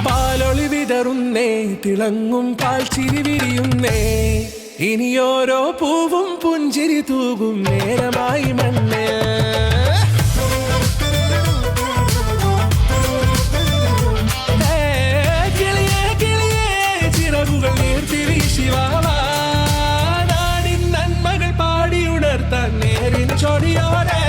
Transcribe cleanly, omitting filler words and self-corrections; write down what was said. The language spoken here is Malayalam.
പാലൊളി വിതറുന്നേ, തിളങ്ങും പാൽച്ചിരി വിരിയുന്നേ, ഇനിയോരോ പൂവും പുഞ്ചിരി തൂകും നേരമായി മണ്ണേ. കിളിയേ കിളിയേ ചിറകുകൾ നീർത്തിവീശി വാ, നാടിൻ നന്മകൾ പാടിയുണർത്താൻ നേരിൻ ചൊടിയോടെ.